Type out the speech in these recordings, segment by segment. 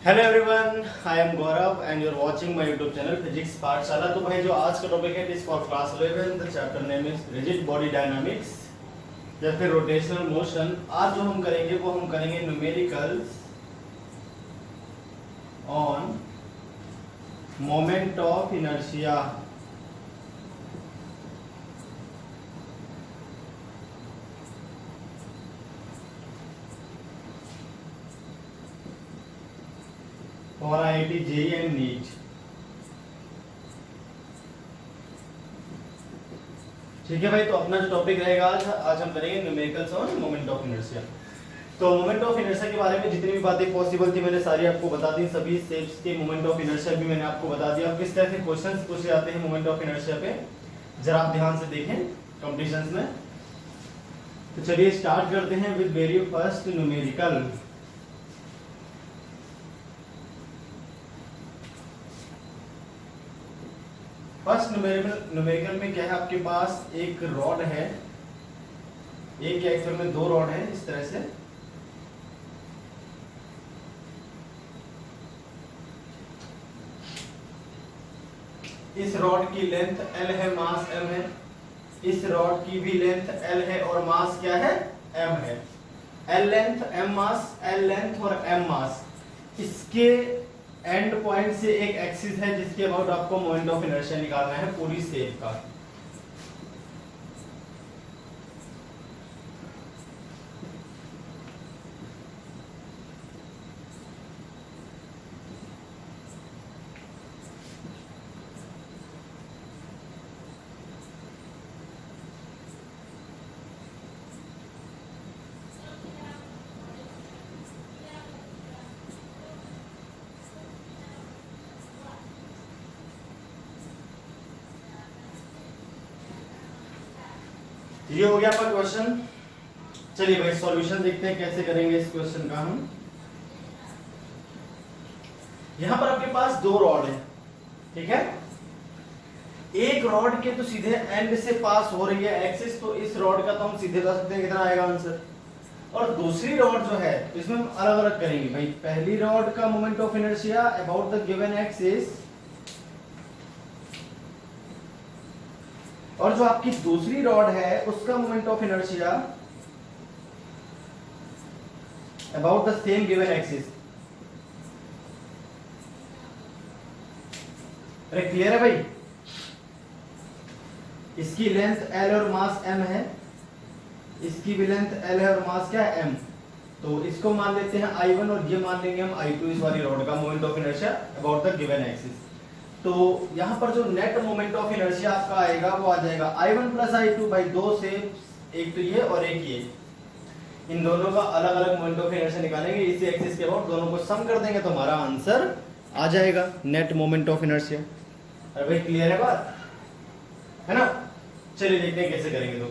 Hello everyone, I am Gaurav and you are watching my YouTube channel physics Pathshala. तो भाई जो आज का टॉपिक है इस for class 11 the chapter name is rigid body dynamics या फिर रोटेशनल मोशन। आज जो हम करेंगे वो हम करेंगे numericals on moment of inertia. और IIT JEE एंड नीट। ठीक है भाई, तो अपना जो टॉपिक रहेगा आज हम करेंगे numericals on moment of inertia. तो मोमेंट ऑफ इनर्शिया के बारे में जितनी भी बातें पॉसिबल थी मैंने सारी आपको बता दी। सभी स्टेप्स के मोमेंट ऑफ इनर्शिया भी मैंने आपको बता दिया। अब किस तरह से क्वेश्चंस पूछे जाते हैं मोमेंट ऑफ इनर्शिया पे जरा आप ध्यान से देखें कॉम्पिटिशन्स में। तो चलिए स्टार्ट करते हैं with very first numerical. First numerical में क्या है, आपके पास एक रॉड है, एक या एक्चुअल में दो रॉड है इस तरह से। इस रॉड की लेंथ L है, मास M है। इस रॉड की भी लेंथ L है और मास क्या है, M है। L लेंथ M मास, L लेंथ और M मास। इसके एंड पॉइंट से एक एक्सिस है जिसके अबाउट आपको मोमेंट ऑफ इनर्शिया निकालना है पूरी शेप का। ये हो गया आपका क्वेश्चन। चलिए भाई सॉल्यूशन देखते हैं कैसे करेंगे इस क्वेश्चन का हम। यहां पर आपके पास दो रॉड है, ठीक है। एक रॉड के तो सीधे एंड से पास हो रही है एक्सिस, तो इस रॉड का तो हम सीधे बता सकते हैं कितना आएगा आंसर। और दूसरी रॉड जो है इसमें हम अलग अलग करेंगे भाई। पहली रॉड का moment of inertia about the given axis, और जो आपकी दूसरी रॉड है उसका moment of inertia about the same given axis. अरे क्लियर है भाई। इसकी लेंथ L और मास M है, इसकी भी लेंथ L है और मास क्या है M। तो इसको मान लेते हैं I1 और ये मान लेंगे हम I2, इस वाली रॉड का moment of inertia about the given axis. तो यहां पर जो नेट मोमेंट ऑफ इनर्शिया आपका आएगा वो आ जाएगा I1 प्लस I2 भाई, दो से एक तो ये और एक ये, इन दोनों का अलग अलग मोमेंट ऑफ इनर्शिया निकालेंगे इसी एक्सिस के अबाउट, दोनों को सम कर देंगे तो हमारा आंसर आ जाएगा नेट मोमेंट ऑफ इनर्शिया। अरे भाई क्लियर है बात, है ना। चलिए देखते हैं कैसे करेंगे। तो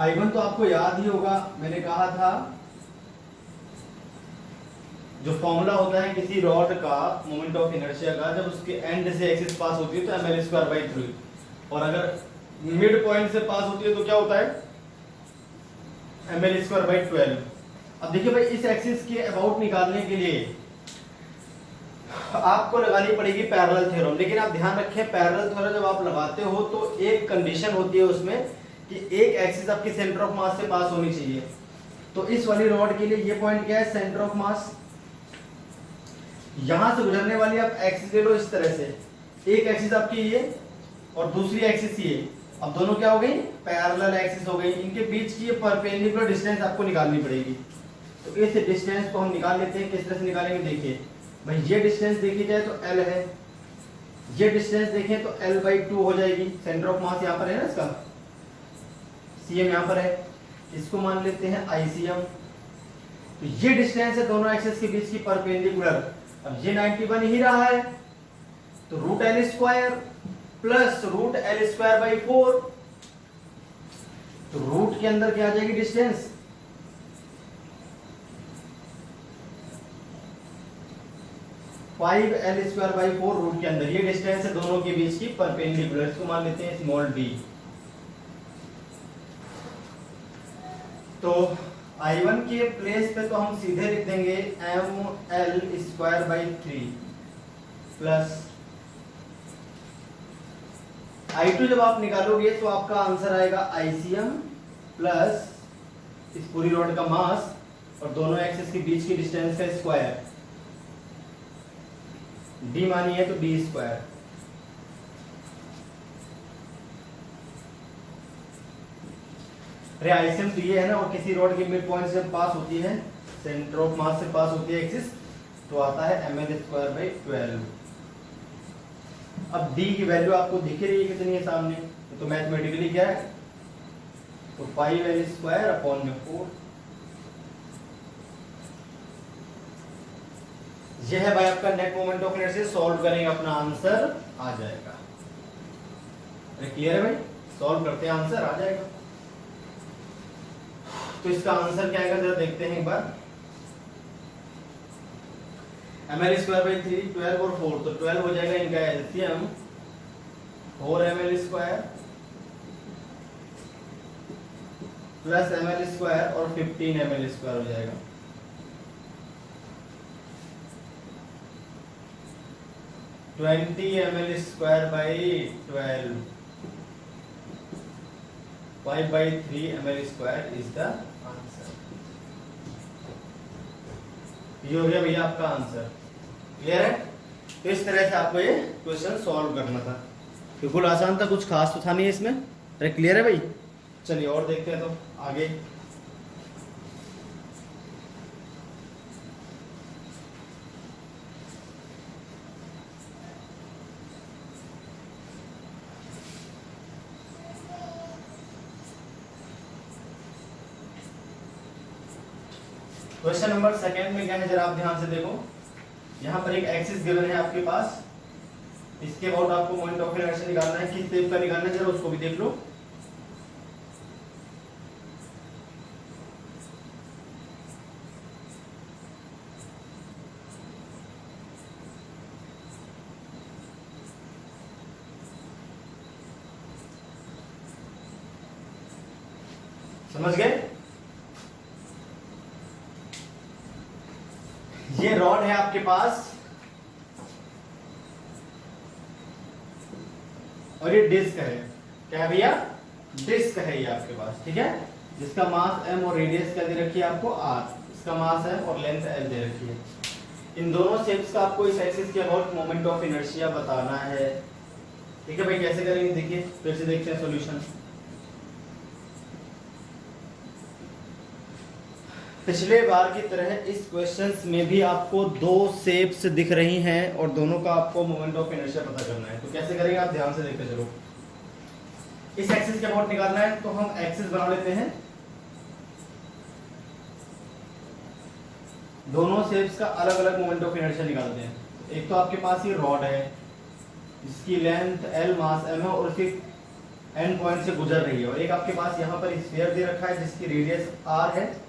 I1 तो आपको याद ही होगा, मैंने कहा था जो फॉर्मूला होता है किसी रॉड का मोमेंट ऑफ इनर्शिया का, जब उसके एंड से एक्सिस पास होती है तो ml²/3, और अगर मिड पॉइंट से पास होती है तो क्या होता है ml²/12। अब देखिए भाई इस एक्सिस के अबाउट निकालने के लिए आपको लगानी पड़ेगी पैरेलल थ्योरम। लेकिन आप ध्यान रखें पैरेलल थ्योरम जब आप लगाते हो तो एक कंडीशन होती है उसमें कि एक एक्सिस आपकी सेंटर ऑफ मास से पास होनी चाहिए। तो इस वाली रॉड के लिए ये पॉइंट क्या है, सेंटर ऑफ मास। यहां से गुजरने वाली आप एक्सिस ले लो इस तरह से, एक एक्सिस आपकी ये और दूसरी एक्सिस ये। अब दोनों क्या हो गई, पैरेलल एक्सिस हो गई। इनके बीच की ये परपेंडिकुलर डिस्टेंस आपको निकालनी पड़ेगी। तो इस डिस्टेंस को हम निकाल लेते हैं। किस तरह से निकालेंगे देखिए भाई, ये डिस्टेंस देखी जाए तो L है, ये डिस्टेंस देखें तो L/2 हो जाएगी। सेंटर ऑफ मास यहाँ पर है ना, इसका CM यहाँ पर है, इसको मान लेते हैं ICM। तो ये डिस्टेंस है दोनों एक्सिस के बीच की परपेंडिकुलर। अब ये 91 ही रहा है, तो √L² प्लस √L²/4। तो रूट के अंदर क्या आ जाएगी डिस्टेंस, 5L²/4 रूट के अंदर। ये डिस्टेंस है दोनों के बीच की परपेंडिकुलर, इसको मान लेते हैं स्मॉल d। तो I1 के प्लेस पे तो हम सीधे लिख देंगे ml²/3 प्लस I2 जब आप निकालोगे तो आपका आंसर आएगा ICM प्लस इस पूरी रॉड का मास और दोनों एक्सिस के बीच की डिस्टेंस का स्क्वायर, d मानी है तो d²। अरे आईसीएम तो ये है ना, और किसी रॉड के मिड पॉइंट से पास होती है, सेंटर ऑफ मास से पास होती है एक्सिस, तो आता है ml²/12। अब d की वैल्यू आपको दिख रही है कितनी है सामने, तो मैथमेटिकली क्या है, तो 5l²/4। यह है भाई आपका net moment of inertia. Solve करेंगे अपना आंसर आ जाएगा। अरे क्लियर है भाई, सॉल्व करते हैं आंसर आ जाएगा। तो इसका आंसर क्या आएगा जरा देखते हैं एक बार। ml²/3 12 और 4, तो 12 हो जाएगा इनका एलसीएम 4ml² प्लस ml² और 15ml² हो जाएगा। तो 20ml²/12 5/3 ml² is the answer. ये हो गया भैया आपका आंसर। क्लियर है? तो इस तरह से आपको ये क्वेश्चन सॉल्व करना था। बिल्कुल आसान था, कुछ खास तो था नहीं इसमें। अरे क्लियर है भाई? चलिए और देखते हैं तो आगे। क्वेश्चन नंबर सेकंड में क्या है जरा आप ध्यान से देखो। यहाँ पर एक एक्सिस गिवन है आपके पास, इसके अबाउट आपको मोमेंट ऑफ इनर्शिया निकालना है, किस टाइप का निकालना है जरा उसको भी देख लो। समझ गए? ये रॉड है आपके पास और ये डिस्क है। क्या है भैया? डिस्क है ये आपके पास, ठीक है, जिसका मास m और रेडियस क्या दे रखी है आपको r, इसका मास m और लेंथ l दे रखी है। इन दोनों शेप्स का आपको इस एक्सिस के अबाउट मोमेंट ऑफ इनर्शिया बताना है। ठीक है भाई, कैसे करेंगे देखिए, फिर से देखते हैं सॉल्यूशन। पिछले बार की तरह इस क्वेश्चंस में भी आपको दो शेप्स दिख रही हैं और दोनों का आपको मोमेंट ऑफ इनर्शिया पता करना है। तो कैसे करेंगे आप ध्यान से देखते चलो। इस एक्सिस के अबाउट निकालना है तो हम एक्सिस बना लेते हैं। दोनों शेप्स का अलग अलग मोमेंट ऑफ इनर्शिया निकालते हैं। एक तो आपके पास ये रॉड है जिसकी लेंथ l, मास m है और उसके एंड पॉइंट से गुजर रही है, और एक आपके पास यहाँ पर स्फीयर दे रखा है जिसकी रेडियस r है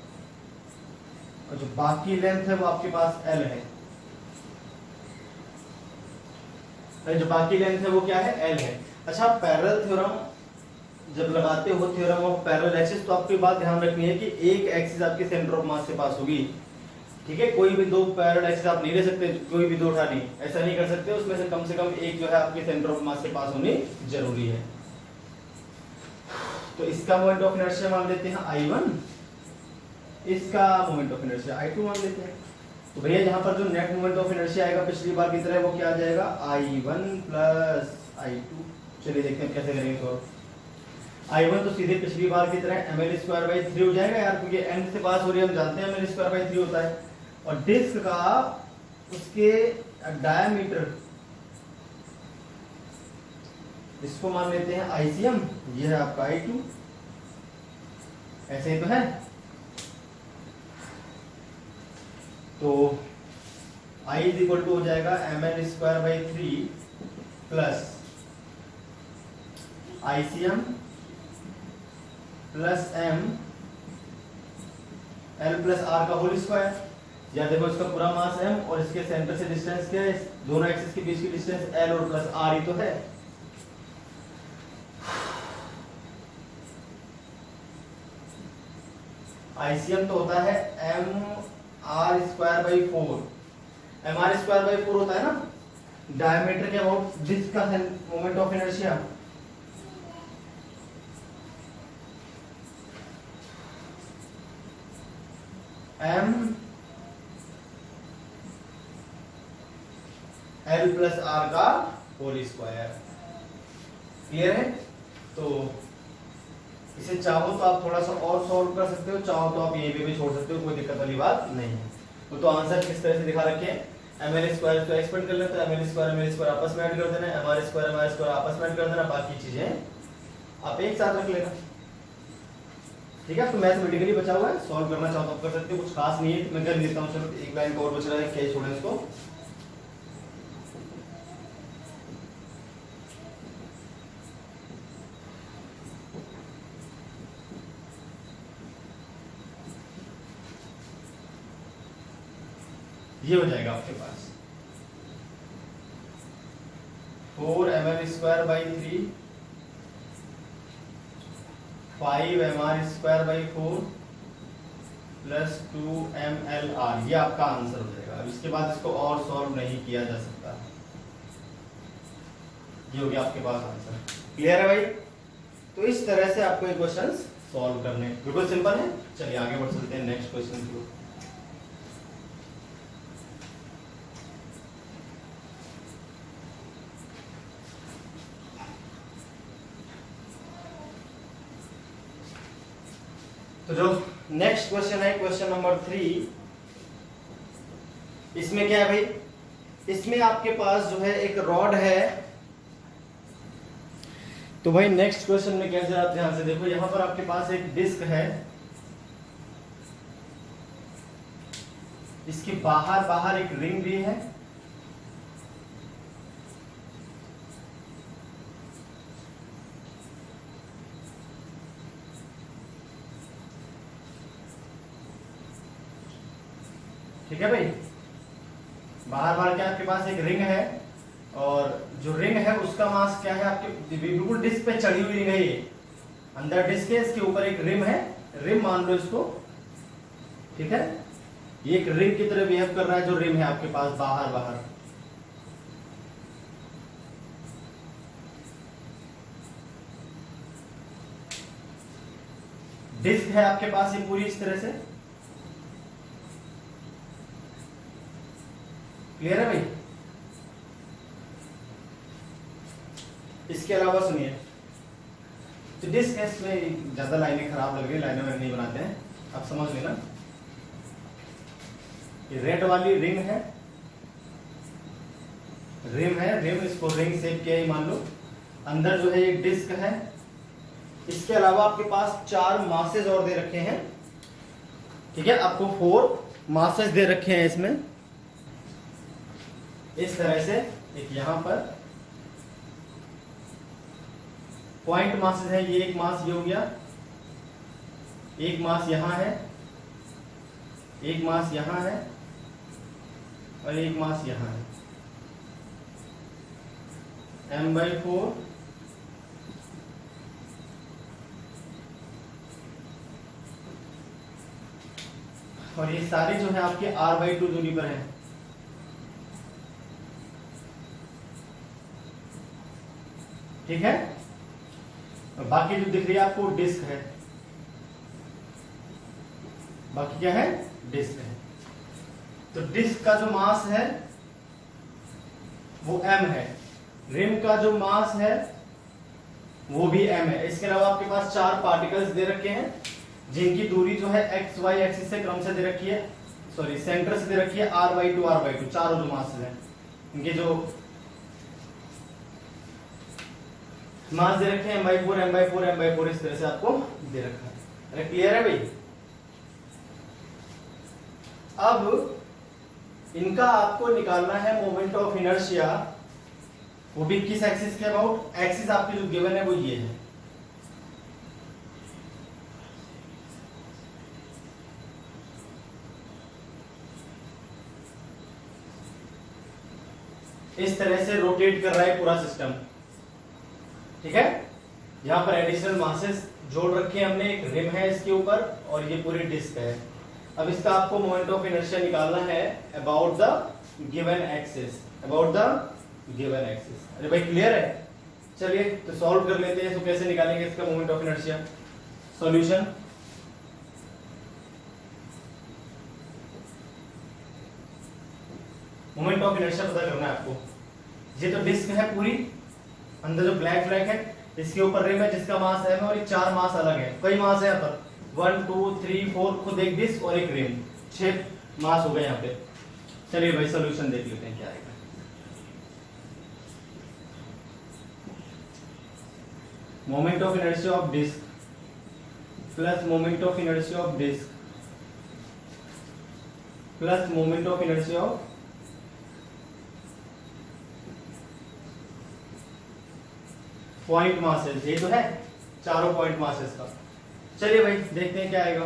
और जो बाकी लेंथ है वो आपके पास l है। जो बाकी लेंथ है वो क्या है? l है। अच्छा, पैरेलल थ्योरम जब लगाते हो, थ्योरम ऑफ पैरेलल एक्सिस, तो आपको बात ध्यान रखनी है कि एक एक्सिस आपके सेंटर ऑफ मास से पास होगी। ठीक है, कोई भी दो पैरेलल एक्सिस आप नहीं ले सकते, कोई भी दो उठा नहीं, ऐसा नहीं कर सकते। उसमें से कम एक जो है आपके सेंटर ऑफ मास से पास होनी जरूरी है। तो इसका मोमेंट ऑफ इनर्शिया मान लेते हैं I1, इसका मोमेंट ऑफ इनर्शिया I2 मान लेते हैं। तो भैया यहाँ पर जो नेट मोमेंट ऑफ इनर्शिया आएगा पिछली बार की तरह वो क्या आ जाएगा? I1 plus I2। चलिए देखते हैं कैसे करेंगे। तो I1 तो सीधे पिछली बार की तरह ml²/3 हो जाएगा यार, क्योंकि एंड से पास हो रही है, हम जानते हैं ml²/3 होता है। और डिस्क का उसके डायमीटर, इसको मान लेते हैं ICM, ये है आपका I2। ऐसे ही तो है। तो I इक्वल टू हो जाएगा ml²/3 plus ICM plus m l plus r का होल स्क्वायर। या देखो इसका पूरा मास m और इसके सेंटर से डिस्टेंस क्या है? दोनों एक्सिस के बीच की डिस्टेंस l और प्लस r ही तो है। आईसीएम तो होता है mr²/4। mr²/4 होता है ना डायमीटर के अबाउट डिस्क का moment of inertia. m l+r का होल स्क्वायर। क्लियर है? तो इसे चाहो तो आप थोड़ा सा और सॉल्व कर सकते हो, चाहो तो आप यहीं पे भी छोड़ सकते हो, कोई दिक्कत वाली बात नहीं है। तो आंसर किस तरह से दिखा रखे हैं, ml² को एक्सपेंड कर लेते हैं, ml² आपस में ऐड कर देना, mr² आपस में ऐड कर देना, बाकी चीजें आप एक साथ रख लेना। ठीक है? तो मैथमेटिकली बचा हुआ है, सॉल्व करना चाहो तो आप कर सकते हो, कुछ खास नहीं है, मैं कर लेता हूँ। चलो एक लाइन और बच रहा है, क्या छोड़े इसको। ये हो जाएगा आपके पास 4ml²/3 5mr²/4 प्लस 2mlr। ये आपका आंसर हो जाएगा। अब इसके बाद इसको और सॉल्व नहीं किया जा सकता। ये हो गया आपके पास आंसर। क्लियर है भाई? तो इस तरह से आपको ये क्वेश्चन सॉल्व करने, बिल्कुल सिंपल है। चलिए आगे बढ़ चलते हैं नेक्स्ट क्वेश्चन की ओर। तो जो नेक्स्ट क्वेश्चन है क्वेश्चन नंबर 3, इसमें क्या है भाई, इसमें आपके पास जो है एक रॉड है। तो भाई नेक्स्ट क्वेश्चन में कैसे आप ध्यान से देखो, यहां पर आपके पास एक डिस्क है, इसके बाहर बाहर एक रिंग भी है, ठीक है भाई। बाहर बाहर क्या आपके पास एक रिंग है, और जो रिंग है उसका मास क्या है आपके, बिल्कुल डिस्क पे चढ़ी हुई रिंग है ये, अंदर डिस्क है, इसके ऊपर एक रिम है, रिम मान लो इसको। ठीक है? ये एक रिंग की तरह बिहेव कर रहा है जो रिम है आपके पास बाहर बाहर। डिस्क है आपके पास ये पूरी इस तरह से। क्लियर है भाई? इसके अलावा सुनिए, तो डिस्क है, इसमें ज्यादा लाइनें खराब लग रही है, लाइनें वगैरह नहीं बनाते हैं, आप समझ लेना। ये रेड वाली रिंग है, रिम है, रिम, इसको रिंग शेप किया ही मान लो। अंदर जो है एक डिस्क है, इसके अलावा आपके पास 4 मासेस और दे रखे हैं। ठीक है? आपको 4 मासेस दे रखे हैं इसमें इस तरह से। एक यहां पर पॉइंट मासेस है, ये एक मास ये हो गया, एक मास यहां है, एक मास यहां है, और एक मास यहां है। m/4 और ये सारे जो है आपके r/2 दूरी पर है। ठीक है? बाकी जो दिख रही है आपको डिस्क है, बाकी क्या है, डिस्क है। तो डिस्क का जो मास है वो m है, रिम का जो मास है वो भी m है। इसके अलावा आपके पास 4 पार्टिकल्स दे रखे हैं जिनकी दूरी जो है एक्स वाई एक्सिस से क्रम से दे रखी है, सॉरी सेंटर से दे रखी है r/2 चारों जो मास है इनके जो मास दे रखे हैं m/4 m/4 m/4 इस तरह से आपको दे रखा है। अरे क्लियर है भाई? अब इनका आपको निकालना है मोमेंट ऑफ इनर्शिया, वो भी किस एक्सिस के अबाउट, एक्सिस आपकी जो गिवन है वो ये है। इस तरह से रोटेट कर रहा है पूरा सिस्टम। ठीक है? यहां पर एडिशनल मासेस जोड़ रखे हैं हमने, एक रिम है इसके ऊपर और ये पूरी डिस्क है। अब इसका आपको मोमेंट ऑफ इनर्शिया निकालना है about the given axis, about the given axis. अरे भाई क्लियर है? चलिए तो सॉल्व कर लेते हैं। तो कैसे निकालेंगे इसका moment of inertia? Solution, moment of inertia पता करना है आपको। ये तो डिस्क है पूरी, अंदर जो ब्लैक फ्लैग है, इसके ऊपर रिम है जिसका मास m है और ये 4 मास अलग है। कई मास है यहाँ पर, 1 2 3 4, खुद एक डिस्क और एक रिम, 6 मास हो गए यहाँ पे। चलिए भाई सॉल्यूशन देख लेते हैं क्या आएगा। Moment of inertia of disc plus moment of inertia of disc plus moment of inertia of point masses, ये तो है चारों पॉइंट मासेस का। चलिए भाई देखते हैं क्या आएगा।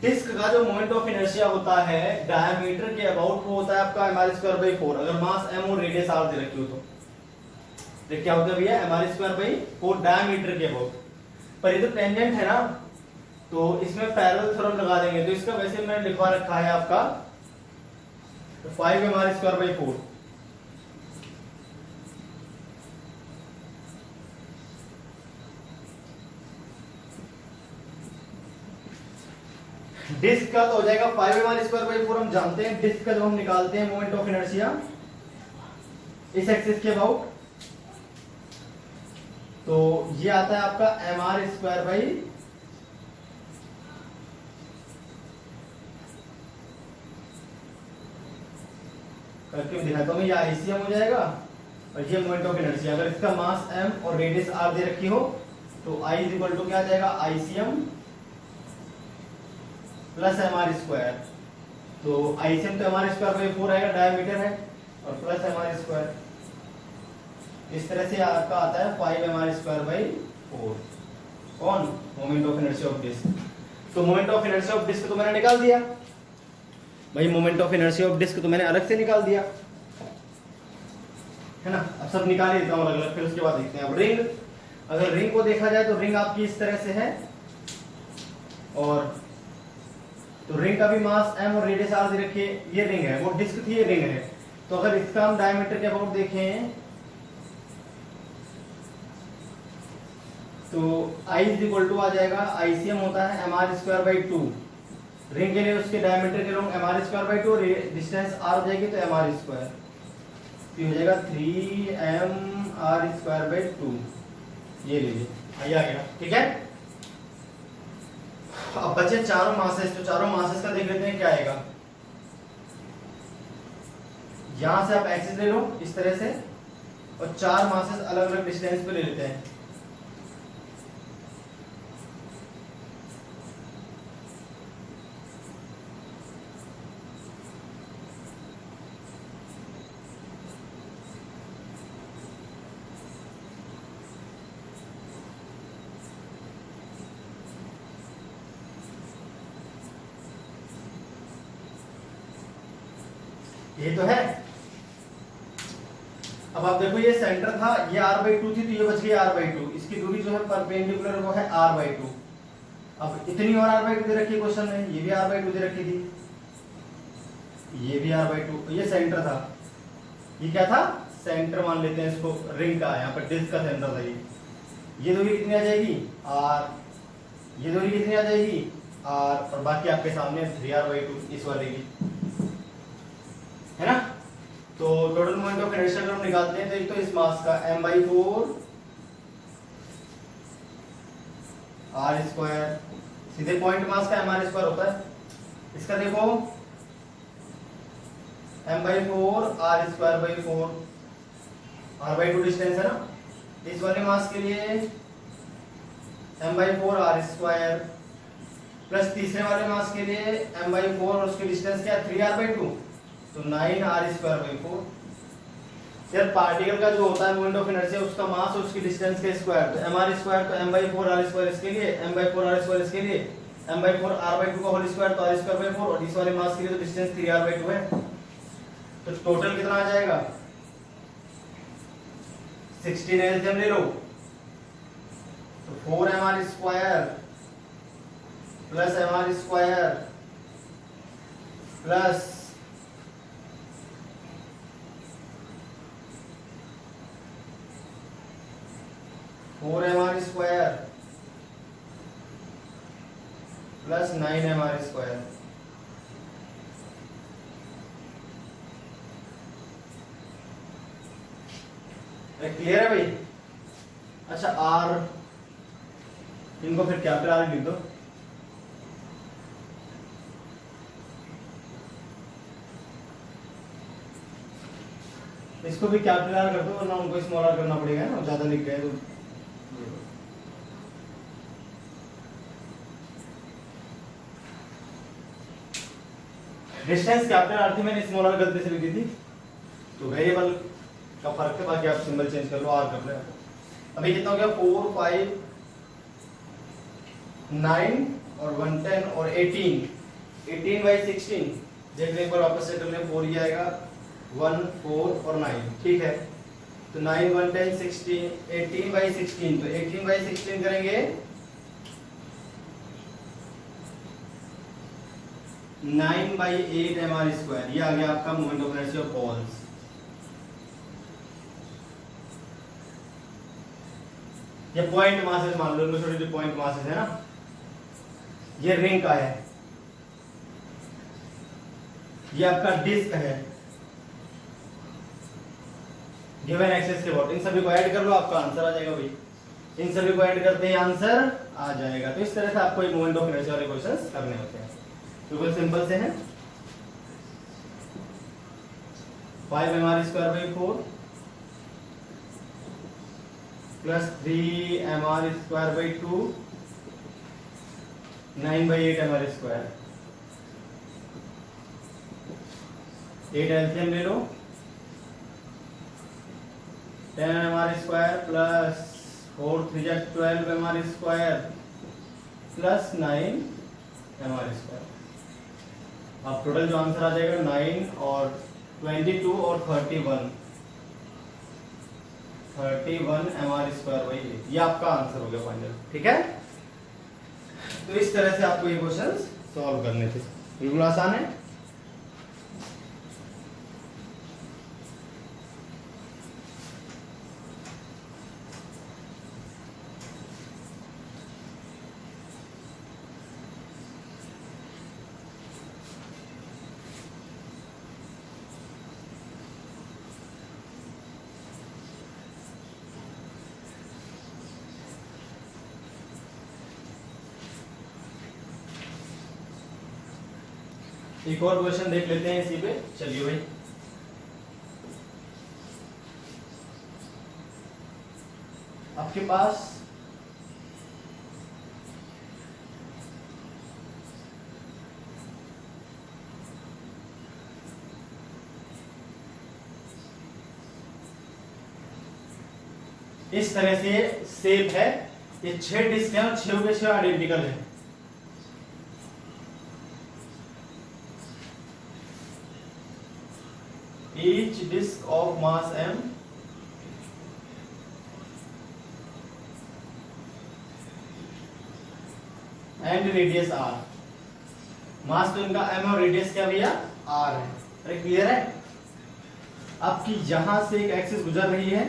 डिस्क का जो मोमेंट ऑफ इनर्शिया होता है डायमीटर के अबाउट वो होता है आपका mr²/4। अगर मास m और रेडियस r दे रखी हो तो क्या होता है भैया, mr²/4 डायमीटर के अबाउट। पर ये तो टेंजेंट है ना, तो इसमें पैरेलल थ्योरम लगा देंगे। तो इसका वैसे मैंने लिखवा रखा है आपका 5mr²/4। डिस्क का तो हो जाएगा 5mr²/4। हम जानते हैं डिस्क का जो हम निकालते हैं मोमेंट ऑफ इनर्शिया इस एक्सिस के अबाउट, तो ये आता है आपका mr²/, करके मैं दिखाता हूं, ये आईसीएम हो जाएगा और ये मोमेंट ऑफ इनर्शिया। अगर इसका मास m और रेडियस r दे रखी हो तो I इक्वल टू क्या आ जाएगा, आईसीएम प्लस mr²। तो आईसीएम तो mr²/4 आएगा, डायमीटर है, और प्लस mr²। इस तरह से आपका आता है 5mr²/4। कौन? Moment of inertia of disc. तो moment of inertia of disc तो मैंने निकाल दिया भाई, moment of inertia of disc तो मैंने अलग से निकाल दिया है ना। अब सब निकाल देता हूं अलग अलग, फिर उसके बाद देखते हैं। अब रिंग, अगर रिंग को देखा जाए तो रिंग आपकी इस तरह से है, और तो रिंग का भी मास m और रेडियस r दे रखिए। ये रिंग है, वो डिस्क थी, ये रिंग है। तो अगर इसका हम डायमीटर के अबाउट देखें तो I इक्वल टू आ जाएगा, आईसीएम होता है mr²/2। रिंग के लिए उसके डायमीटर के लोग mr²/2 और डिस्टेंस r हो जाएगी तो mr²। ये हो जाएगा 3mr²/2। ये लीजिए, आइए आ गया, ठीक है। अब बचे चारों मासेस, तो चारों मासेस का देख लेते हैं क्या आएगा। यहां से आप एक्सिस ले लो इस तरह से, और 4 मासेस अलग अलग डिस्टेंस पे ले लेते हैं। ये तो है। अब आप देखो, ये सेंटर था, ये r/2 थी, तो ये बच गई r/2। इसकी दूरी जो है परपेंडिकुलर वो है r/2। अब इतनी और r/2 दे रखी है क्वेश्चन में, ये भी r/2 दे रखी थी, ये भी r/2। तो ये सेंटर था, ये क्या था, सेंटर मान लेते हैं इसको रिंग का। यहाँ पर डिस्क का सेंटर था ये दूरी कितनी आ जाएगी, r। ये दूरी कितनी आ जाएगी, r, और बाकी आपके सामने 3r/2 इस वाले की, है ना। तो टोटल मोमेंट ऑफ इनर्शिया अगर हम निकालते हैं तो एक तो इस मास का m/4 r², सीधे पॉइंट मास का mr² होता है। इसका देखो m/4 r²/4, r/2 डिस्टेंस है ना। इस वाले मास के लिए m/4 r² प्लस तीसरे वाले मास के लिए m/4 और उसकी डिस्टेंस क्या है, 3r/2, तो 9r²/4। यार पार्टिकल का जो होता है मोमेंट ऑफ इनर्शिया, उसका मास और उसकी डिस्टेंस के स्क्वायर, तो mr² तो m/4 r² इसके लिए, m/4 r² इसके लिए, m/4 r/2 का होल स्क्वायर तो r²/4, और इस वाले मास के लिए तो डिस्टेंस 3r/2 है। तो टोटल कितना आ जाएगा, 16 एलसीएम ले लो, तो 4mr square plus mr square plus 4mr square plus 9mr square. Clear है भाई? अच्छा आर, इनको फिर कैपिटल आर लिख दो। इसको भी कैपिटल आर कर दो, वरना उनको स्मॉल आर करना पड़ेगा ना, ज्यादा लिख गए तो। डिस्टेंस कैपिटल आर थी, मैंने स्मॉल आर गलती से लिखी थी, तो वेरिएबल का फर्क है, बाकी आप सिंबल चेंज कर लो, आर कर लो। अभी कितना हो गया? 4 5 9 और 1 10 और 18 बाई 16 देख लें, एक बार वापस से कर लें। 4 ये आएगा, 1 4 और 9, ठीक है। तो 9 1 10 16, 18 बाई 16, तो 18 बाई 16 करेंगे 9 बाई 8 mr स्क्वायर। ये आ गया आपका moment of inertia of balls. ये पॉइंट मासेस मान लो, छोटे छोटे पॉइंट मासेस है ना। ये रिंग का है, ये आपका डिस्क है, गिवन एक्सेस के अबाउट। इन सभी को ऐड कर लो, आपका आंसर आ जाएगा भाई। इन सभी को ऐड करते हैं, आंसर आ जाएगा। तो इस तरह से आपको एक मोमेंट ऑफ इनर्शिया वाले क्वेश्चंस करने होते हैं, बिल्कुल सिंपल से हैं। 5 mr square by 4 plus 3 mr square by 2, 9 by 8 mr square. 8 LCM ले लो, 10 mr square plus 4 3 12 mr square plus 9 mr square. अब टोटल जो आंसर आ जाएगा 9 और 22 और 31 mr स्क्वायर वही है। ये आपका आंसर हो गया फाइनल, ठीक है। तो इस तरह से आपको ये क्वेश्चन सॉल्व करने थे, बिल्कुल आसान है। एक और क्वेश्चन देख लेते हैं इसी पे, चलिए भाई। आपके पास इस तरह से शेप है, ये 6 डिस्क है और 6 के 6 आइडेंटिकल है। Each disk of mass m and radius r। मास तो इनका m और रेडियस क्या भैया r है। अरे क्लियर है? आपकी यहां से एक एक्सिस गुजर रही है,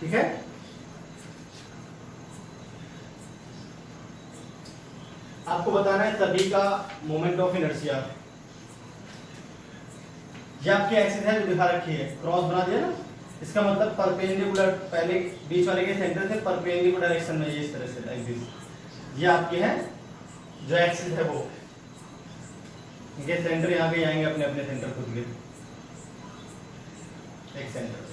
ठीक है। आपको बताना है सभी का मोमेंट ऑफ इनर्शिया। ये आपकी एक्सिस है जो दिखा रखी है, क्रॉस बना दिया ना, इसका मतलब परपेंडिकुलर, पहले बीच वाले के सेंटर से परपेंडिकुलर डायरेक्शन में, ये इस तरह से लाइक दिस। ये आपकी है जो एक्सिस है, वो इनके सेंटर यहाँ पे आएंगे, अपने अपने सेंटर खुद के एक सेंटर।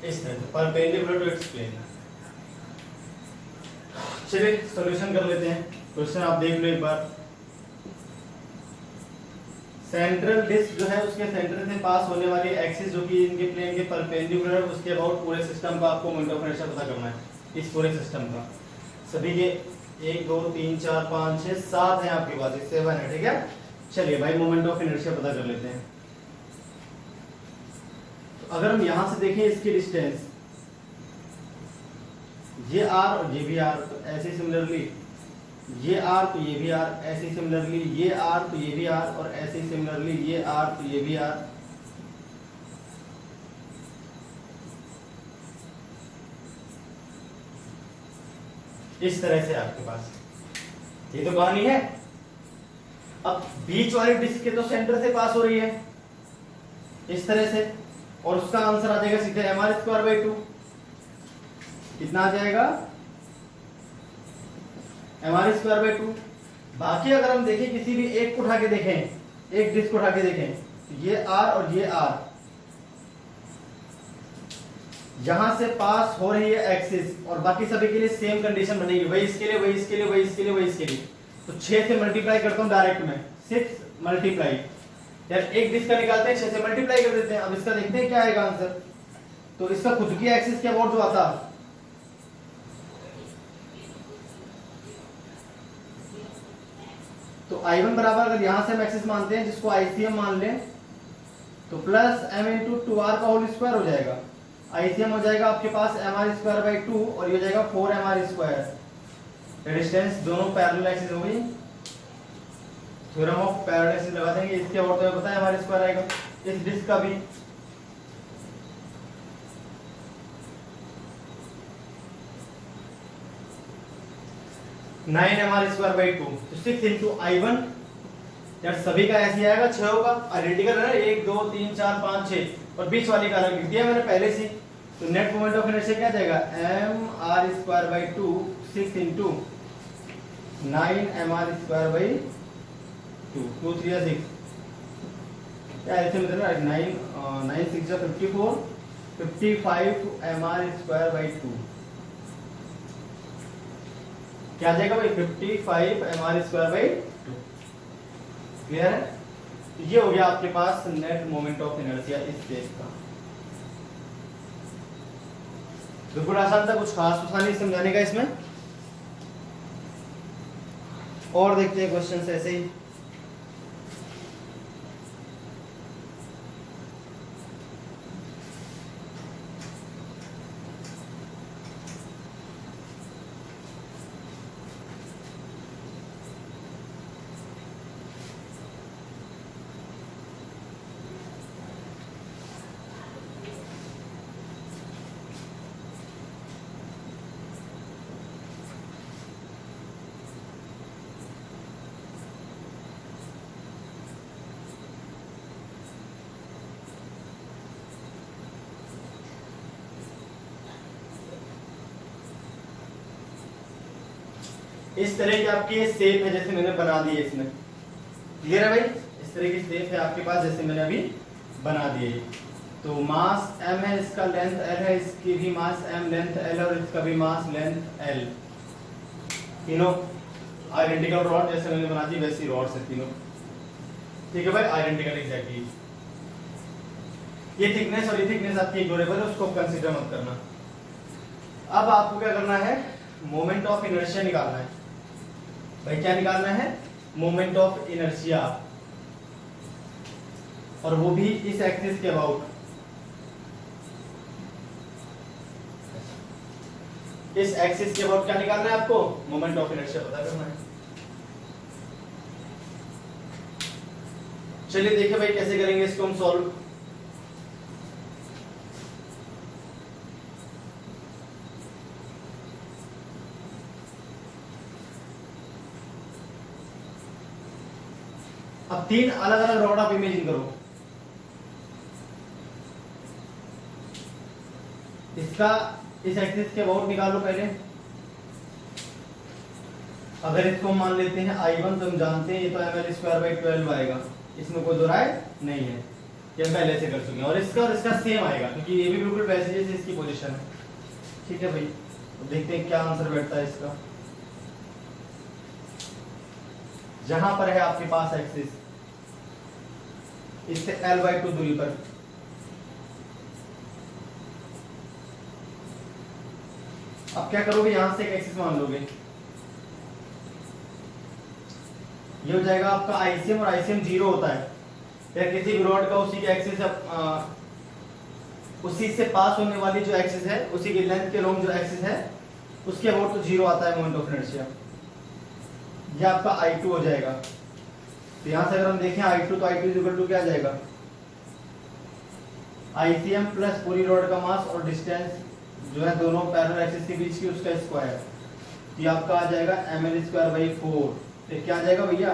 इस तरह से परपेंडिकुलर टू इट्स प्लेन। चलिए सॉल्यूशन कर लेते हैं। क्वेश्चन आप देख लो एक बार। सेंट्रल डिस्क जो है उसके सेंटर से पास होने वाली एक्सिस जो कि इनके प्लेन के परपेंडिकुलर है, उसके अबाउट पूरे सिस्टम का आपको मोमेंट ऑफ इनर्शिया पता करना है। इस पूरे सिस्टम का सभी के 1 2 3 4 5 6 7 है आपके पास, 7 है, ठीक है। चलिए भाई मोमेंट ऑफ इनर्शिया पता कर लेते हैं। तो अगर हम यहां से देखें इसकी डिस्टेंस ये आर और ये भी आर, तो ऐसे सिमिलरली ये आर तो ये भी आर, ऐसे सिमिलरली ये आर तो ये भी आर, और ऐसे सिमिलरली ये आर तो ये भी आर। इस तरह से आपके पास ये तो कहानी है। अब बीच वाली डिस्क के तो सेंटर से पास हो रही है इस तरह से, और उसका आंसर आ जाएगा सीधे mr²/2। कितना आ जाएगा mr²/2। बाकी अगर हम देखें किसी भी एक को उठा के देखें, एक डिस्क को उठा के देखें, तो ये आर और ये आर यहां से पास हो रही है एक्सिस, और बाकी सभी के लिए सेम कंडीशन बनेगी, वही इसके लिए, वही इसके लिए, वही इसके लिए, वही इसके लिए। तो 6 से मल्टीप्लाई करता हूं डायरेक्ट में, 6 मल्टीप्लाई, यार एक डिस्क का निकालते हैं 6 से मल्टीप्लाई कर देते हैं। अब इसका देखते हैं क्या आएगा आंसर। तो इसका खुद की एक्सिस के अबाउट जो आता, तो I1 बराबर अगर यहां से हम एक्सिस मानते हैं जिसको ICM मान लें, तो प्लस m इंटू 2r का होल स्क्वायर हो जाएगा। ICM हो जाएगा आपके पास mr²/2 और ये हो जाएगा 4mr²। डिस्टेंस दोनों पैरेलल एक्सिस हो गई। थ्योरम ऑफ पैरेलल एक्सिस लगा देंगे। इसके और तो पता है mr² आएगा, इस डिस्क का भी। mr²/2 तो 6 इंटू I1, यार सभी का ऐसे आएगा, 6 होगा, आइडेंटिकल है ना, 1 2 3 4 5 6, और बीच वाली का अलग लिख दिया मैंने पहले से। तो नेट मोमेंट ऑफ इनर्शिया क्या जाएगा, mr²/2 6 इंटू 9mr²/2, 2 3 6, क्या ऐसे मतलब 9 6 54, 55 mr²/2 क्या आ जाएगा भाई, 55 mr²/2। क्लियर है। ये हो गया आपके पास नेट मोमेंट ऑफ इनर्शिया इस केस का। बिल्कुल आसान था, कुछ खास था नहीं समझाने का इसमें। और देखते हैं क्वेश्चन ऐसे ही। इस तरह की आपकी शेप है जैसे मैंने बना दी है इसमें। क्लियर है भाई, इस तरह की शेप है आपके पास जैसे मैंने अभी बना दी है। तो मास m है, इसका लेंथ l है, इसकी भी मास m लेंथ l और इसका भी मास लेंथ l। तीनों आइडेंटिकल रॉड जैसे मैंने बना दी वैसी रॉड से तीनों। ठीक है भाई, आइडेंटिकल एग्जैक्टली। ये थिकनेस और ये थिकनेस आपकी इक्विलेबल है, उसको कंसीडर मत करना। अब आपको क्या करना है, मोमेंट ऑफ इनर्शिया निकालना है। भाई क्या निकालना है, मोमेंट ऑफ इनर्शिया, और वो भी इस एक्सिस के अबाउट। इस एक्सिस के अबाउट क्या निकालना है आपको, मोमेंट ऑफ इनर्शिया पता करना है। चलिए देखिए भाई कैसे करेंगे इसको हम सॉल्व। अब 3 अलग अलग रॉड आप इमेजिन करो। इसका इस एक्सिस के अबाउट निकालो पहले। अगर इसको मान लेते हैं I1, तो हम जानते हैं ये तो ml²/12 आएगा, इसमें कोई दो राय नहीं है। ये पहले से कर चुके हैं, और इसका सेम आएगा क्योंकि ये भी बिल्कुल वैसे जैसे इसकी पोजीशन है। ठीक है भाई, तो देखते हैं क्या आंसर बैठता है इसका। जहां पर है आपके पास एक्सिस, इससे L/2 दूरी पर, अब क्या करोगे, यहां से एक एक्सिस मान लोगे, ये हो जाएगा आपका आईसीएम, और आईसीएम 0 होता है या किसी भी रॉड का उसी के एक्सिस उसी से पास होने वाली जो एक्सिस है, उसी की लेंथ के लॉन्ग जो एक्सिस है उसके अबाउट तो 0 आता है मोमेंट ऑफ इनर्शिया। ये आपका I2 हो जाएगा। तो यहां से अगर हम देखें I2, तो I2 इक्वल टू क्या आ जाएगा, आईसीएम प्लस पूरी रॉड का मास और डिस्टेंस जो है दोनों पैरेलल एक्सिस के बीच की, उसका स्क्वायर। ये आपका आ जाएगा ml²/4। तो क्या आ जाएगा भैया,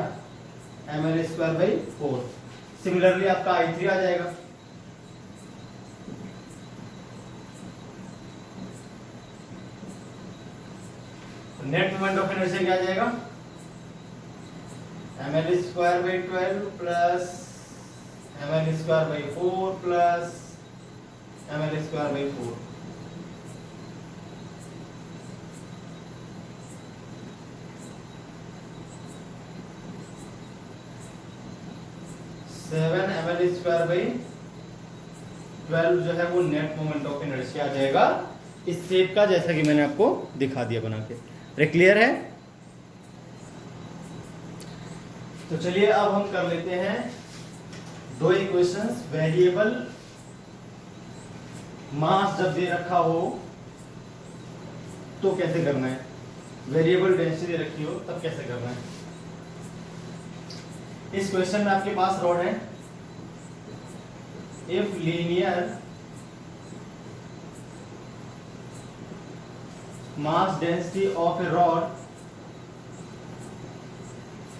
ml²/4। सिमिलरली आपका I3 आ जाएगा, नेट मोमेंट ऑफ इनर्शिया क्या आ जाएगा, ml²/12 plus ml²/4 plus ml²/4। Seven ml²/12 जो है वो नेट मोमेंट ऑफ इनर्शिया आ जाएगा इस शेप का, जैसा कि मैंने आपको दिखा दिया बना के। क्लियर है? तो चलिए अब हम कर लेते हैं दो इक्वेशंस। वेरिएबल मास जब दे रखा हो तो कैसे करना है, वेरिएबल डेंसिटी दे रखी हो तब कैसे करना है। इस क्वेश्चन में आपके पास रॉड है, if linear mass density of a rod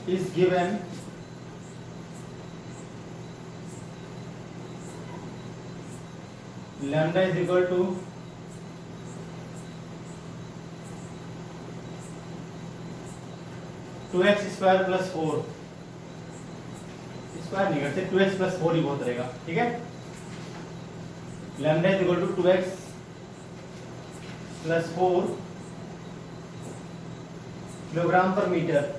is given lambda is equal to 2x square plus 4, square नहीं करते, 2x प्लस 4 ही बहुत रहेगा। ठीक है, lambda is equal to 2x plus 4 kilogram per metre.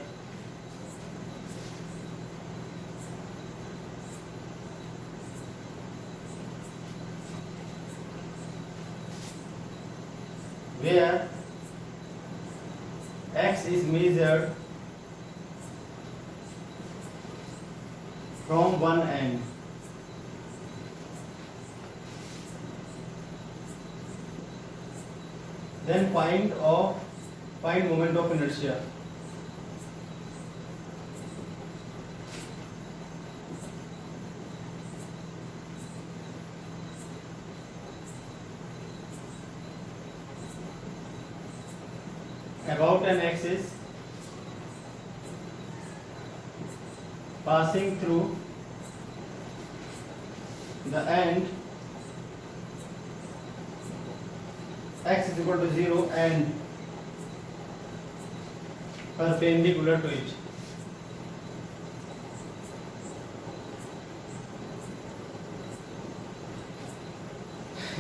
where x is measured from one end, then find moment of inertia। about an axis passing through the end x is equal to 0 and perpendicular to it।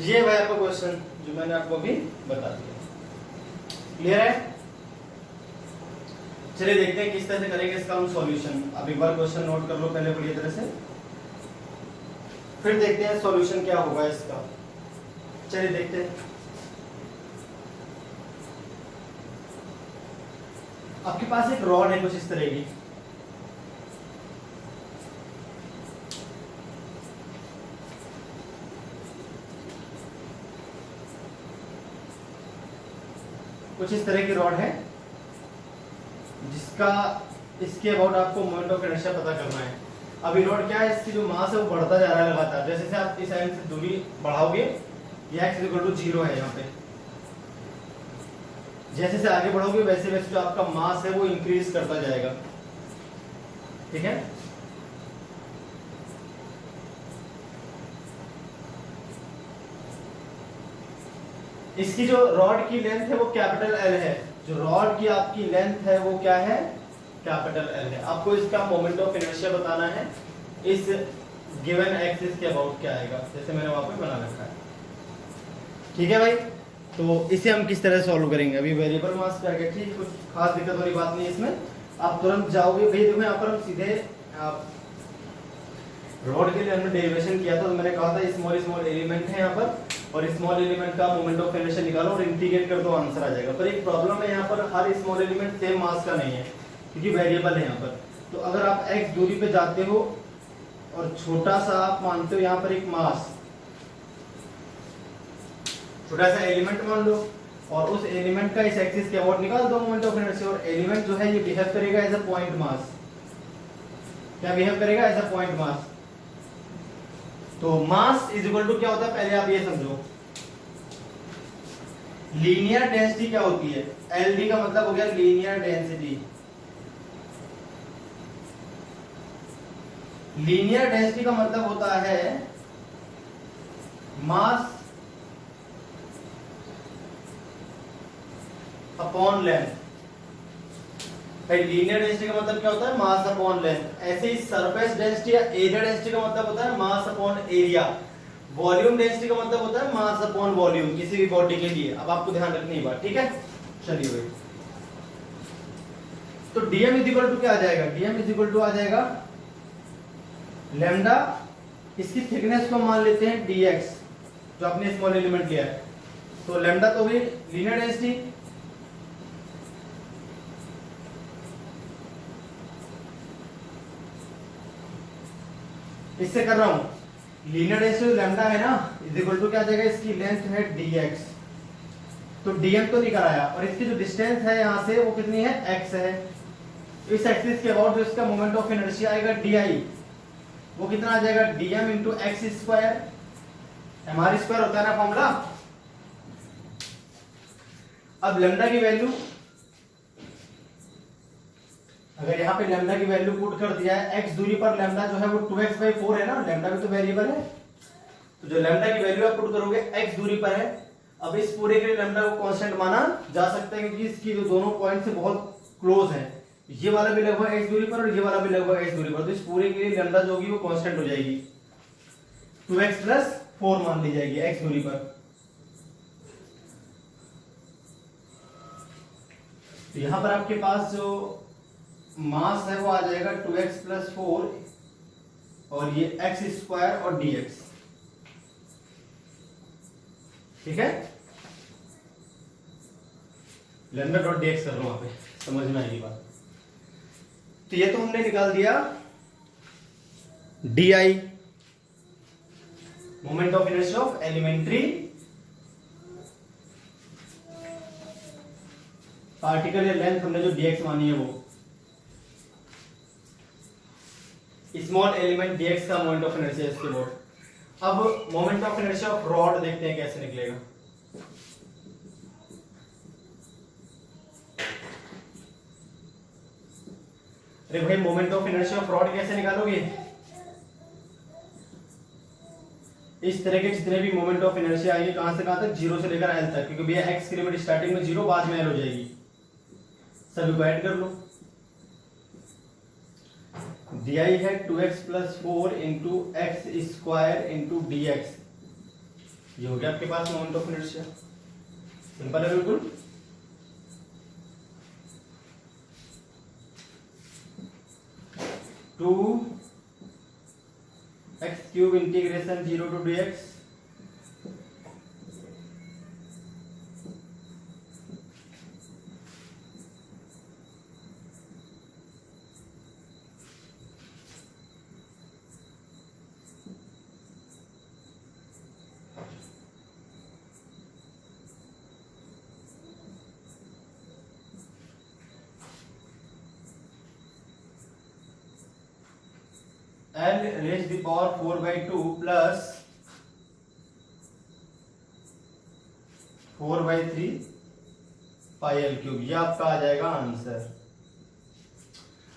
ये है आपका question जो मैंने आपको अभी बता दिया। Clear है? चलिए देखते हैं किस तरह से करेंगे इसका हम सॉल्यूशन। अब एक बार क्वेश्चन नोट कर लो पहले बढ़िया तरह से, फिर देखते हैं सॉल्यूशन क्या होगा इसका। चलिए देखते हैं। आपके पास एक रॉड है कुछ इस तरह की, कुछ इस तरह की रॉड है जिसका इसके अबाउट आपको मोमेंट ऑफ इनर्शिया पता करना है। अभी रॉड क्या है, इसकी जो मास है वो बढ़ता जा रहा है लगातार। जैसे जैसे आप इस एंड से दूरी बढ़ाओगे, ये x इक्वल टू 0 है यहाँ पे, जैसे जैसे आगे बढ़ोगे वैसे वैसे जो आपका मास है वो इंक्रीज करता जाएगा। ठीक है, इसकी जो रॉड की लेंथ है वो कैपिटल L है। जो रॉड की आपकी लेंथ है वो क्या है, कैपिटल L है। आपको इसका मोमेंट ऑफ इनर्शिया बताना है इस गिवन एक्सिस के अबाउट क्या आएगा, जैसे मैंने वहां पे बना रखा है। ठीक है भाई, तो इसे हम किस तरह सॉल्व करेंगे। अभी वेरिएबल मास पे आ गया, ठीक, कुछ खास दिक्कत वाली बात नहीं है इसमें, आप तुरंत जाओगे। भाई देखो यहाँ पर हम सीधे रॉड के लिए हमने डेरिवेशन किया था, तो मैंने कहा था स्मॉल स्मॉल एलिमेंट है यहाँ पर, और स्मॉल एलिमेंट का मोमेंट ऑफ इनर्शिया निकालो और इंटीग्रेट कर दो, आंसर आ जाएगा। पर एक प्रॉब्लम है यहाँ पर, हर स्मॉल एलिमेंट सेम मास का नहीं है क्योंकि वेरिएबल है यहाँ पर। तो अगर आप x दूरी पे जाते हो और छोटा सा आप मानते हो यहाँ पर एक मास, छोटा सा एलिमेंट मान लो, और उस एलिमेंट का इस एक्सिस के अबाउट निकाल दो मोमेंट ऑफ इनर्शिया, और एलिमेंट जो है ये बिहेव करेगा एज अ पॉइंट मास। क्या बिहेव करेगा? As a point mass. तो मास इज इक्वल टू क्या होता है, पहले आप ये समझो। लीनियर डेंसिटी क्या होती है? एलडी का मतलब हो गया लीनियर डेंसिटी। लीनियर डेंसिटी का मतलब होता है मास अपॉन लेंथ। भाई लीनियर डेंसिटी का मतलब क्या होता है? Mass upon length. ऐसे ही सरफेस डेंसिटी या एरिया डेंसिटी का मतलब होता है mass upon area. Volume density का मतलब होता है मास अपॉन वॉल्यूम, किसी भी बॉडी के लिए। अब आपको ध्यान रखनी है बात, ठीक है। चलिए भाई, तो डीएम इज इक्वल टू क्या आ जाएगा? डीएम इज इक्वल टू आ जाएगा लैम्डा, इसकी थिकनेस को मान लेते हैं dx, जो आपने स्मॉल एलिमेंट लिया है। तो लैम्डा तो भी लीनियर डेंसिटी, इससे कर रहा हूं लीनियर डेंसिटी लैम्डा है ना, इज इक्वल टू क्या आ जाएगा? इसकी लेंथ है dx, तो dm तो निकल आया, और इसकी जो डिस्टेंस है यहां से वो कितनी है? x है। इस एक्सिस के अबाउट जो इसका मोमेंट ऑफ इनर्शिया आएगा di, वो कितना आ जाएगा? dm into x square. MR square होता है ना फॉर्मूला। अब लैम्डा की वैल्यू, अगर यहाँ पे लैम्डा की वैल्यू पुट कर दिया है, x दूरी पर लैम्डा जो है वो 2x/4 है ना, लैम्डा भी तो वेरिएबल है। तो जो लैम्डा की वैल्यू आप पुट करोगे x दूरी पर है। अब इस पूरे के लिए लैम्डा को कांस्टेंट माना जा सकता है क्योंकि इसकी जो दोनों पॉइंट से बहुत क्लोज है, ये वाला भी लगभग x दूरी पर और ये वाला भी लगभग x दूरी पर, तो इस पूरे के लिए लैम्डा जो होगी वो कांस्टेंट हो जाएगी, 2x+4 मान ली जाएगी x दूरी पर। तो यहां पर आपके पास जो मास है वो आ जाएगा 2x+4 और ये x² और dx, ठीक है। लैम्डा डॉट dx कर लो वहां पे, समझ में आएगी बात। तो ये तो हमने निकाल दिया di, moment of inertia of elementary particle या लेंथ, हमने जो dx मानी है वो स्मॉल एलिमेंट dx का मोमेंट ऑफ इनर्शिया इसके अबाउट। अब moment of inertia of rod देखते हैं कैसे निकलेगा। अरे भाई, moment of inertia of rod कैसे निकालोगे? इस तरह के जितने भी मोमेंट ऑफ इनर्शिया आएंगे, कहां से कहां तक? 0 से लेकर l तक, क्योंकि भैया x की लिमिट स्टार्टिंग में 0, बाद में l हो जाएगी। सभी को ऐड कर लो। di है 2x+4 into x² into dx, ये हो गया आपके पास मोमेंट ऑफ इनर्शिया। सिंपल है बिल्कुल। Two x³ integration 0 to dx l raised the power 4/2 plus 4/3 pi l³, ये आपका आ जाएगा आंसर।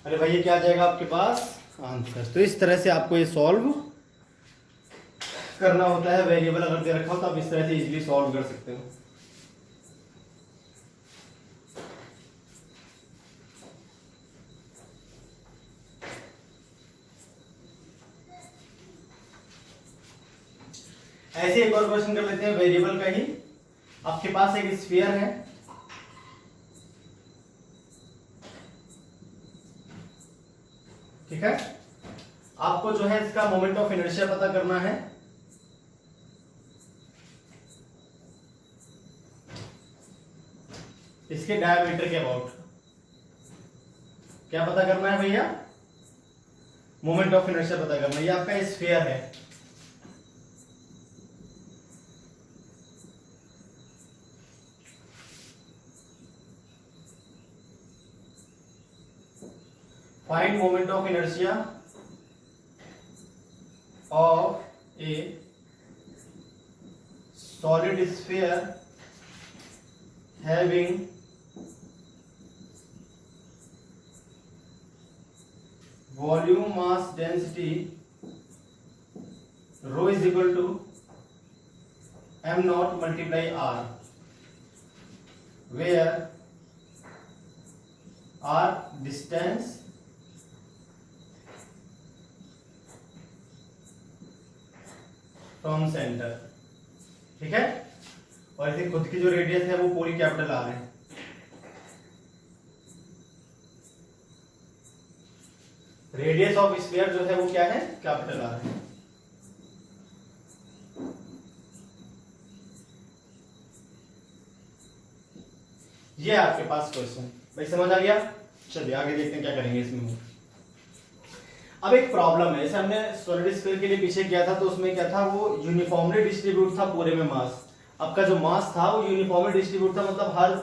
अरे भाई, ये क्या आ जाएगा आपके पास? आंसर। तो इस तरह से आपको ये सॉल्व करना होता है। वेरिएबल अगर दे रखा हो तो आप इस तरह से इजीली सॉल्व कर सकते हो। ऐसे एक और क्वेश्चन कर लेते हैं वेरिएबल का ही। आपके पास एक स्फीयर है, ठीक है, आपको जो है इसका मोमेंट ऑफ इनर्शिया पता करना है। इसके डायमीटर के अबाउट क्या पता करना है भैया? मोमेंट ऑफ इनर्शिया पता करना है। ये आपका स्फीयर है, find moment of inertia of A solid sphere having volume mass density rho is equal to m naught multiply r, where r distance from center, ठीक है। और इसे खुद की जो रेडियस है वो पूरी कैपिटल आर है। रेडियस ऑफ स्फीयर जो है वो क्या है? कैपिटल आर है। ये आपके पास क्वेश्चन भाई समझ आ गया। चलिए आगे देखते हैं क्या करेंगे इसमें। अब एक प्रॉब्लम है, जैसे हमने सॉलिड स्फीयर के लिए पीछे किया था तो उसमें क्या था, वो यूनिफॉर्मली डिस्ट्रीब्यूट था पूरे में मास। आपका जो मास था वो यूनिफॉर्मली डिस्ट्रीब्यूट था, मतलब हर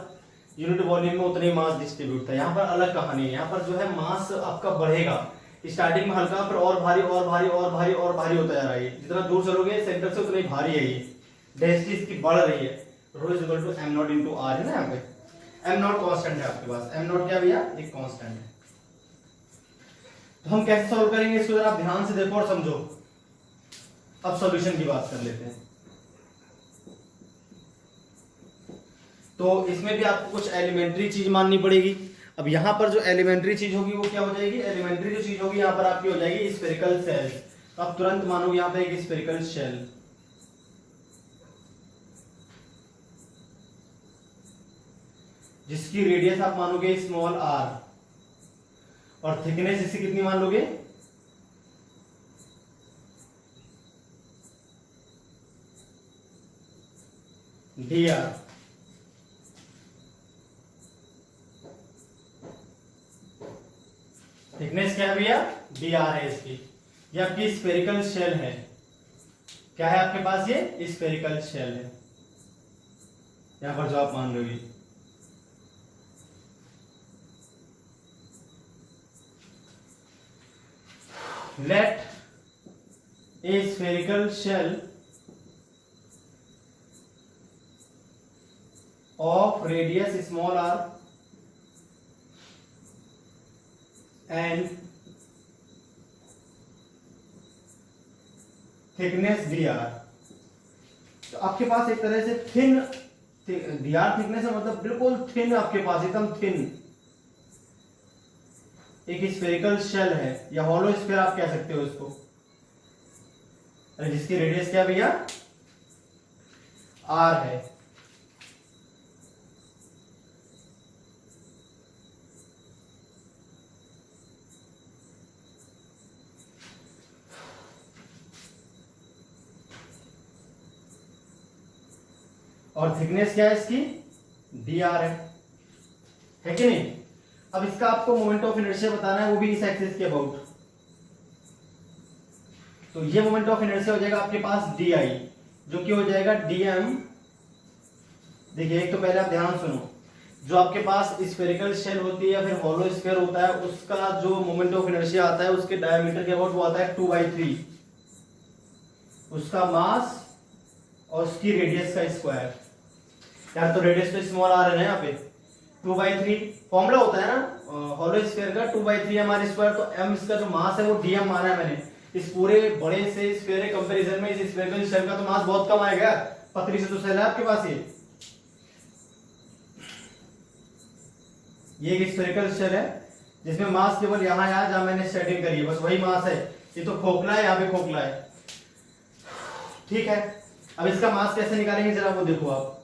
यूनिट वॉल्यूम में उतने मास डिस्ट्रीब्यूट था। यहाँ पर अलग कहानी है, यहाँ पर जो है मास आपका बढ़ेगा। स्टार्टिंग में हल्का, फिर और भारी और भारी और भारी और भारी होता जा रहा है। जितना दूर चलोगे सेंटर से उतना ही भारी है। ये डेंसिटी इसकी बढ़ रही है। ρ is equal to m naught into r है ना। यहाँ पे m नॉट कांस्टेंट है आपके पास। m नॉट क्या भैया? एक कांस्टेंट है। तो हम कैसे सॉल्व करेंगे इसको, जरा आप ध्यान से देखो और समझो। अब सॉल्यूशन की बात कर लेते हैं। तो इसमें भी आपको कुछ एलिमेंट्री चीज माननी पड़ेगी। अब यहां पर जो एलिमेंट्री चीज होगी वो क्या हो जाएगी? एलिमेंट्री जो चीज होगी यहां पर आपकी हो जाएगी स्फेरिकल शेल। तो आप तुरंत मानोगे यहां पे एक स्फेरिकल शेल, जिसकी रेडियस आप मानोगे स्मॉल r, और थिकनेस इसकी कितनी मान लोगे? dr। थिकनेस क्या है भैया? dr है इसकी। ये आपकी स्फेरिकल शेल है। क्या है आपके पास? ये स्फेरिकल शेल है। यहां पर जो आप मान लोगे, let a spherical shell of radius small r and thickness dr। तो आपके पास एक तरह से थिन dr थिकनेस है, मतलब बिल्कुल थिन, आपके पास एकदम थिन एक स्फेरिकल शेल है, या हॉलो स्फीयर आप कह सकते हो इसको, जिसकी रेडियस क्या भैया? r है। और थिकनेस क्या है इसकी? dr है कि नहीं? अब इसका आपको मोमेंट ऑफ इनर्शिया बताना है, वो भी इस एक्सिस के अबाउट। तो ये मोमेंट ऑफ इनर्शिया हो जाएगा आपके पास di, जो कि हो जाएगा dm। देखिए एक तो पहले आप ध्यान सुनो, जो आपके पास स्फेरिकल शेल होती है या फिर हॉलो स्फीयर होता है, उसका जो मोमेंट ऑफ इनर्शिया आता है उसके डायमीटर के अबाउट वो आता है 2/3, उसका मास और उसकी रेडियस का स्क्वायर। यार तो रेडियस तो स्मॉल r है ना, यहाँ पे 2/3 फॉर्मूला होता है ना हॉलो स्फीयर का, 2/3 mr स्क्वायर। तो m इसका जो मास है वो dm माना है मैंने। इस पूरे बड़े से स्फीयर के कंपैरिजन में इस स्फेरिकल शेल का तो मास बहुत कम आएगा। पतली से तो शेल है आपके पास। ये एक स्फेरिकल शेल है जिसमें मास केवल यहां आया जहां मैंने सेटिंग करी है, बस वही मास है। ये तो खोखला है, यहाँ पे खोखला है, ठीक है। अब इसका मास कैसे निकालेंगे जरा वो देखो आप।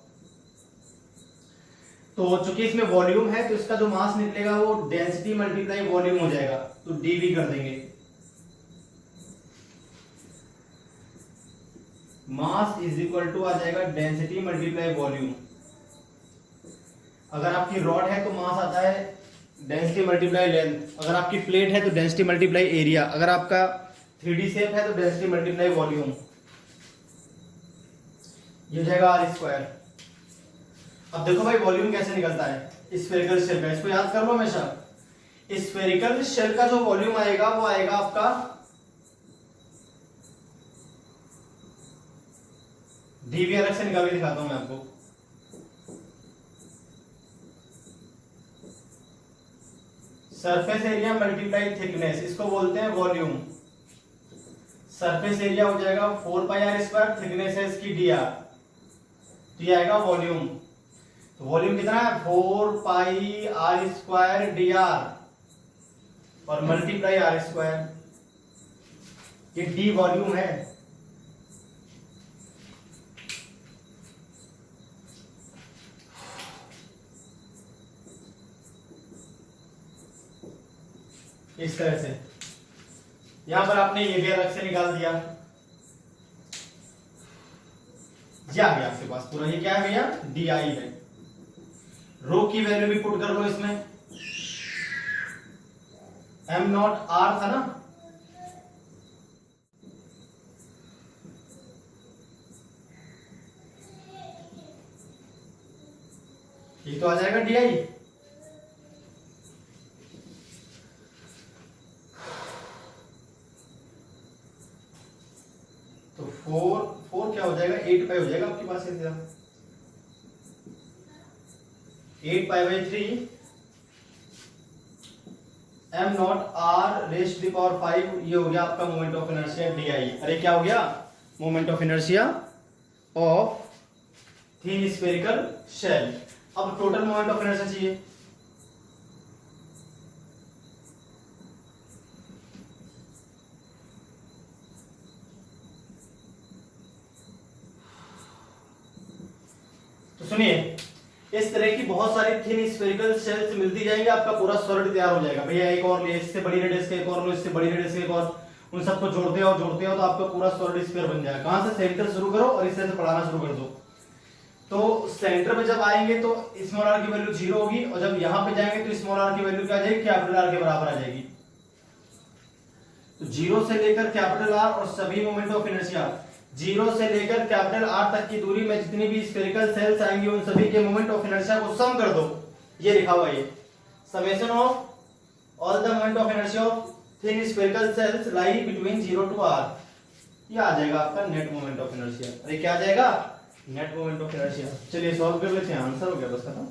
तो चूंकि इसमें वॉल्यूम है तो इसका जो मास निकलेगा वो डेंसिटी मल्टीप्लाई वॉल्यूम हो जाएगा, तो डीवी कर देंगे। मास इज इक्वल टू आ जाएगा डेंसिटी मल्टीप्लाई वॉल्यूम। अगर आपकी रॉड है तो मास आता है डेंसिटी मल्टीप्लाई लेंथ, अगर आपकी प्लेट है तो डेंसिटी मल्टीप्लाई एरिया, अगर आपका 3D शेप है तो डेंसिटी मल्टीप्लाई वॉल्यूम, ये हो जाएगा आर स्क्वायर। अब देखो भाई वॉल्यूम कैसे निकलता है स्फेरिकल शेल का, इसको याद कर लो हमेशा। स्फेरिकल शेल का जो वॉल्यूम आएगा वो आएगा आपका डीवी, अलग से निकाल के दिखाता हूं मैं आपको। सरफेस एरिया मल्टीप्लाई थिकनेस, इसको बोलते हैं वॉल्यूम। सरफेस एरिया हो जाएगा 4 पाई आर स्क्वायर, थिकनेस है इसकी डी आर, तो ये आएगा वॉल्यूम। तो वॉल्यूम कितना है 4 पाई आर स्क्वायर डी आर और मल्टीप्लाई आर स्क्वायर, ये डी वॉल्यूम है। इस तरह से यहां पर आपने ये भी अलग से निकाल दिया, ये आ गया आपके पास पूरा। ये क्या है भैया डी आई है। रो की वैल्यू भी पुट कर लो इसमें, एम नॉट आर था ना, ये तो आ जाएगा डी आई। तो 4 क्या हो जाएगा 8 पाई हो जाएगा आपके पास, 8 pi by 3 M not R raised the power 5, ये हो गया आपका moment of inertia D I. अरे क्या हो गया moment of inertia of thin spherical shell. अब टोटल मोमेंट ऑफ इनर्शिया चाहिए, तो सुनिए इस तरह की बहुत सारी थिन स्फेरिकल शेल्स मिलती जाएंगे, आपका पूरा सॉलिड तैयार हो जाएगा। भैया एक और ले, इससे बड़ी रेडियस के एक और लो, इससे बड़ी रेडियस के एक और, उन सबको जोड़ते हो तो आपका पूरा सॉलिड स्फीयर बन जाएगा। कहां से सेंटर शुरू करो और इस तरह से पढ़ाना शुरू कर दो। तो सेंटर पे जब आएंगे तो स्मॉल आर की वैल्यू 0 होगी, और जब यहां पे जाएंगे तो स्मॉल आर की वैल्यू क्या आ जाएगी कैपिटल आर के बराबर आ जाएगी। तो 0 से लेकर कैपिटल आर और सभी मोमेंट ऑफ इनर्शिया 0 से लेकर कैपिटल आर तक की दूरी में जितनी भी स्फेरिकल सेल्स आएंगी उन सभी के मोमेंट ऑफ इनर्शिया को सम कर दो। ये लिखा हुआ है summation of all the moment of inertia of thin spherical shells lie between 0 to r, ये आ जाएगा आपका नेट मोमेंट ऑफ इनर्शिया। अरे क्या आ जाएगा नेट मोमेंट ऑफ इनर्शिया। चलिए सॉल्व कर लेते हैं, आंसर हो गया बस खत्म।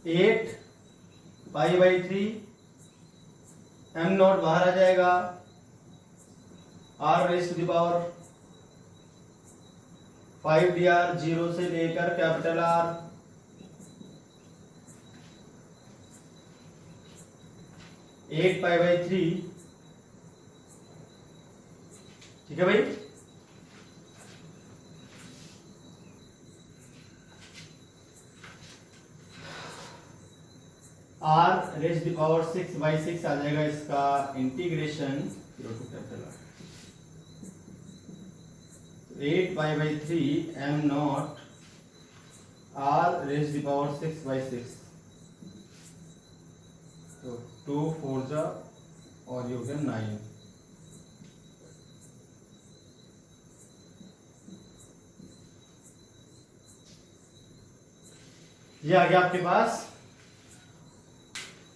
Eight pi by 3 M not बाहर आ जाएगा, R raised to the power 5 D R, 0 से लेकर capital R, eight pi by 3, ठीक है भाई। R raised the power 6 by 6 आ जाएगा इसका integration 0 to capital R, 8 pi by 3 M not R raised the power 6 by 6, तो 2 4 जा और ये हो गया 9। ये आ गया आपके पास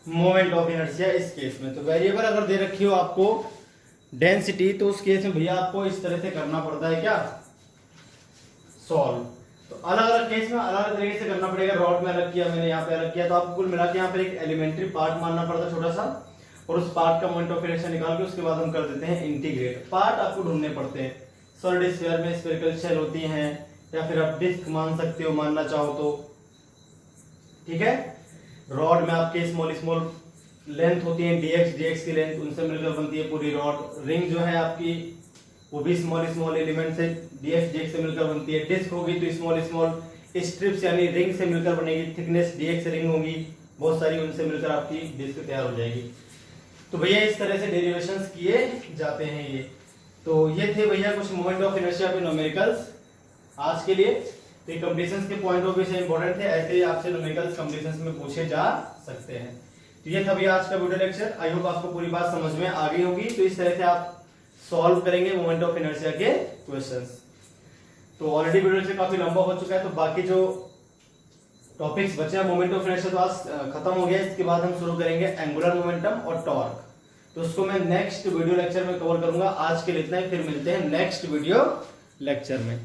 मोमेंट ऑफ इनर्शिया इस केस में। तो वेरिएबल अगर दे रखी हो आपको डेंसिटी, तो उस केस में भैया आपको इस तरह से करना पड़ता है क्या सॉल्व। तो अलग अलग केस में अलग अलग तरीके से करना पड़ेगा। रॉड में अलग किया मैंने, यहाँ पे अलग किया, तो आपको कुल मिला के यहाँ पे एक एलिमेंट्री पार्ट मानना पड़ता है छोटा सा, और उस पार्ट का मोमेंट ऑफ इनर्शिया निकाल के उसके बाद हम कर देते हैं इंटीग्रेट। पार्ट आपको ढूंढने पड़ते हैं। सॉलिड स्फीयर में स्फेरिकल शेल होती हैं, या फिर आप डिस्क मान सकते हो, मानना चाहो तो। ठीक है, रॉड में आपके स्मॉल स्मॉल लेंथ होती है, डीएक्स की लेंथ, उनसे मिलकर बनती है पूरी रॉड। रिंग जो है आपकी वो भी स्मॉल स्मॉल एलिमेंट से डीएक्स से मिलकर बनती है। डिस्क होगी तो स्मॉल स्मॉल स्ट्रिप्स यानी रिंग से मिलकर बनेगी, थिकनेस डीएक्स रिंग होगी बहुत सारी, उनसे मिलकर आपकी डिस्क तैयार हो जाएगी। तो भैया इस तरह से डेरिवेशंस किए जाते हैं ये। तो ये थे भैया कुछ मोमेंट ऑफ इनर्शिया पे न्यूमेरिकल्स आज के लिए। तो ये कंप्लीशंस के पॉइंट ऑफ व्यू से इंपॉर्टेंट थे, ऐसे ही आपसे न्यूमेरिकल्स कंप्लीशंस में पूछे जा सकते हैं। तो ये था भैया आज का वीडियो लेक्चर। आई होप आपको पूरी बात समझ में आ गई होगी। तो इस तरह से आप सॉल्व करेंगे मोमेंट ऑफ इनर्शिया के क्वेश्चंस। तो ऑलरेडी वीडियो लेक्चर काफी लंबा हो चुका है, तो बाकी जो टॉपिक्स बचे हैं मोमेंट ऑफ इनर्शिया तो आज खत्म हो गया। इसके बाद हम शुरू करेंगे एंगुलर मोमेंटम और टॉर्क। तो उसको मैं नेक्स्ट वीडियो लेक्चर में कवर करूंगा। आज के लिए इतना ही, फिर मिलते हैं नेक्स्ट वीडियो लेक्चर में।